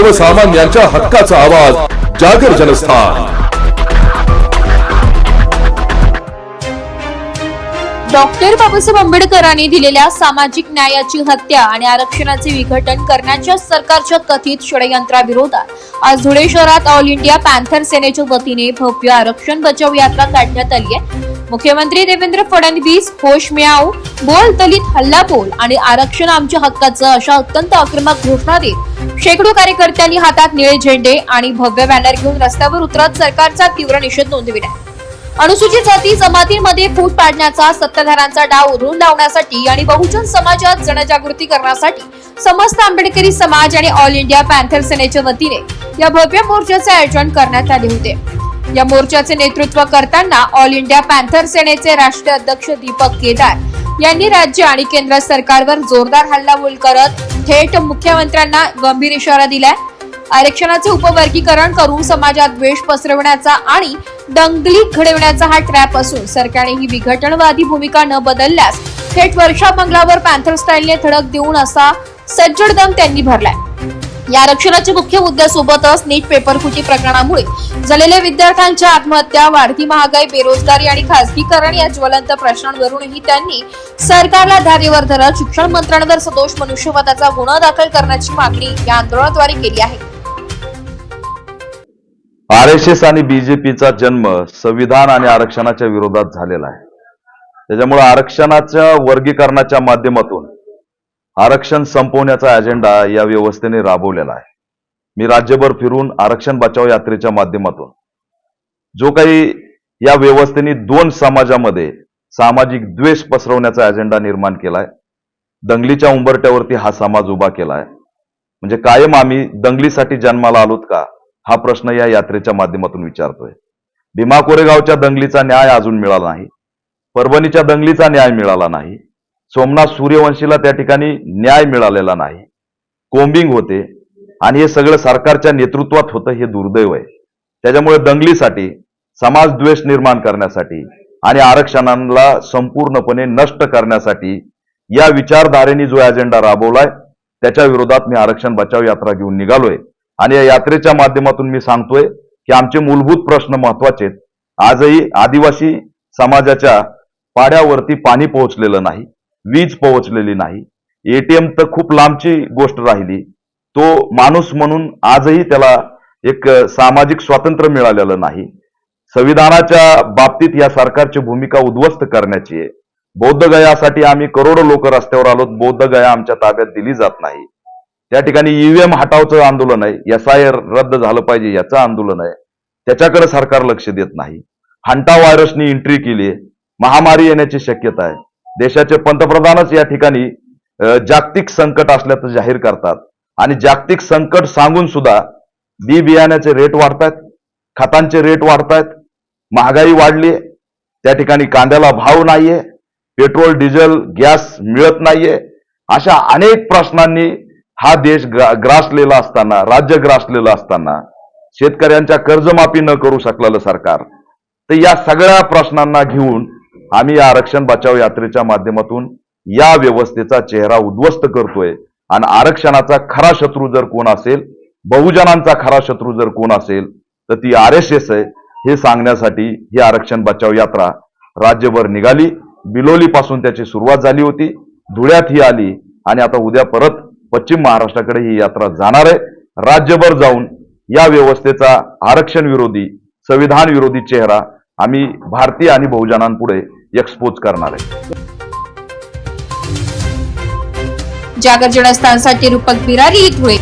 सर्वसामान्यांच्या हक्काचा आवाज जागर जनस्थान। डॉक्टर बाबासाहेब आंबेडकरांनी दिलेल्या सामाजिक न्यायाची हत्या आणि आरक्षणाचे विघटन करण्याच्या सरकारच्या कथित षडयंत्राविरोधात आज धुळे शहरात ऑल इंडिया पॅन्थर सेनेच्या वतीने भव्य आरक्षण बचाव यात्रा काढण्यात आली आहे। मुख्यमंत्री देवेंद्र फडणवीस होश मिळाओ, बोल दलित हल्ला बोल आणि आरक्षण आमच्या हक्काचं अशा अत्यंत आक्रमक घोषणा देत शेकडो कार्यकर्त्यांनी हातात निळे झेंडे आणि भव्य बॅनर घेऊन रस्त्यावर उतरत सरकारचा तीव्र निषेध नोंदविला। अनुसूचित जाती जमातींमध्ये फूट पाडण्याचा सत्ताधाऱ्यांचा डाव उधळून लावण्यासाठी आणि बहुजन समाजात जनजागृती करण्यासाठी समस्त आंबेडकरी समाज आणि ऑल इंडिया पॅन्थर सेनेच्या वतीने या भव्य मोर्चाचे आयोजन करण्यात आले होते। या मोर्चाचे नेतृत्व करताना ऑल इंडिया पॅन्थर सेनेचे राष्ट्रीय अध्यक्ष दीपक केदार यांनी राज्य आणि केंद्र सरकारवर जोरदार हल्लाबोल करत थेट मुख्यमंत्र्यांना गंभीर इशारा दिलाय। आरक्षणाचे उपवर्गीकरण करून समाजात द्वेष पसरवण्याचा आणि दंगली घडवण्याचा हा ट्रॅप असून सरकारने ही विघटनवादी भूमिका न बदलल्यास थेट वर्षा बंगलावर पॅन्थर स्टाईलने धडक देऊन असा सज्जड दम त्यांनी भरलाय। या आरक्षणाच्या मुख्य मुद्द्यासोबतच नीट पेपरफुटी प्रकरणामुळे झालेल्या विद्यार्थ्यांच्या आत्महत्या, वाढती महागाई, बेरोजगारी आणि खासगीकरण या ज्वलंत प्रश्नांवरूनही त्यांनी सरकारला धारेवर धरत शिक्षण मंत्र्यांवर सदोष मनुष्यवधाचा गुन्हा दाखल करण्याची मागणी या आंदोलनाद्वारे केली आहे। आरएसएस आणि बीजेपीचा जन्म संविधान आणि आरक्षणाच्या विरोधात झालेला आहे। त्याच्यामुळे आरक्षणाच्या वर्गीकरणाच्या माध्यमातून आरक्षण संपवण्याचा अजेंडा या व्यवस्थेने राबवलेला आहे। मी राज्यभर फिरून आरक्षण बचाव यात्रेच्या माध्यमातून जो काही या व्यवस्थेने दोन समाजामध्ये सामाजिक द्वेष पसरवण्याचा अजेंडा निर्माण केलाय, दंगलीच्या उंबरट्यावरती हा समाज उभा केलाय। म्हणजे कायम आम्ही दंगलीसाठी जन्माला आलोत का हा प्रश्न या यात्रेच्या माध्यमातून विचारतोय। भीमा कोरेगावच्या दंगलीचा न्याय अजून मिळाला नाही, परभणीच्या दंगलीचा न्याय मिळाला नाही, सोमनाथ सूर्यवंशीला त्या ठिकाणी न्याय मिळालेला नाही, कोम्बिंग होते आणि हे सगळं सरकारच्या नेतृत्वात होतं, हे दुर्दैव आहे। त्याच्यामुळे दंगलीसाठी, समाजद्वेष निर्माण करण्यासाठी आणि आरक्षणाला संपूर्णपणे नष्ट करण्यासाठी या विचारधारेने जो अजेंडा राबवलाय त्याच्या विरोधात मी आरक्षण बचाव यात्रा घेऊन निघालोय। आणि या यात्रेच्या माध्यमातून मी सांगतोय की आमचे मूलभूत प्रश्न महत्वाचे आहेत। आजही आदिवासी समाजाच्या पाड्यावरती पाणी पोहोचलेलं नाही, वीज पोहोचलेली नाही, एटीएम तर खूप लांबची गोष्ट राहिली। तो माणूस म्हणून आजही त्याला एक सामाजिक स्वातंत्र्य मिळालेलं नाही। संविधानाच्या बाबतीत या सरकारची भूमिका उद्ध्वस्त करण्याची आहे। बौद्धगयासाठी आम्ही करोडो लोक रस्त्यावर आलोत, बौद्धगया आमच्या ताब्यात दिली जात नाही। त्या ठिकाणी ईव्हीएम हटावचं आंदोलन आहे, एसआयआर रद्द झालं पाहिजे याचं आंदोलन आहे, त्याच्याकडे सरकार लक्ष देत नाही। हंटा व्हायरसनी एंट्री केली, महामारी येण्याची शक्यता आहे। देशाचे पंतप्रधानच या ठिकाणी जागतिक संकट असल्याचं जाहीर करतात आणि जागतिक संकट सांगून सुद्धा बी बियाण्याचे रेट वाढतायत, खतांचे रेट तायत, महागाई वाढली, त्या ठिकाणी कांद्याला भाव नाहीये, पेट्रोल डिझेल गॅस मिळत नाहीये। अशा अनेक प्रश्नांनी हा देश ग्रासलेला असताना, राज्य ग्रासलेलं असताना शेतकऱ्यांच्या कर्जमाफी न करू शकलेलं सरकार, तर या सगळ्या प्रश्नांना घेऊन आम्ही या आरक्षण बचाव यात्रेच्या माध्यमातून या व्यवस्थेचा चेहरा उद्ध्वस्त करतोय। आणि आरक्षणाचा खरा शत्रू जर कोण असेल, बहुजनांचा खरा शत्रू जर कोण असेल तर ती आरएसएस आहे, हे सांगण्यासाठी ही आरक्षण बचाव यात्रा राज्यभर निघाली। बिलोली पासून त्याची सुरुवात झाली होती, धुळ्यात ही आली आणि आता उद्या परत पश्चिम महाराष्ट्राकडे ही यात्रा जाणार आहे। राज्यभर जाऊन या व्यवस्थेचा आरक्षण विरोधी, संविधान विरोधी चेहरा आम्ही भारतीय आणि बहुजनांपुढे एक्सपोज करणार आहे। जागर जनस्थानसाठी रूपक बिरारी, धुळे।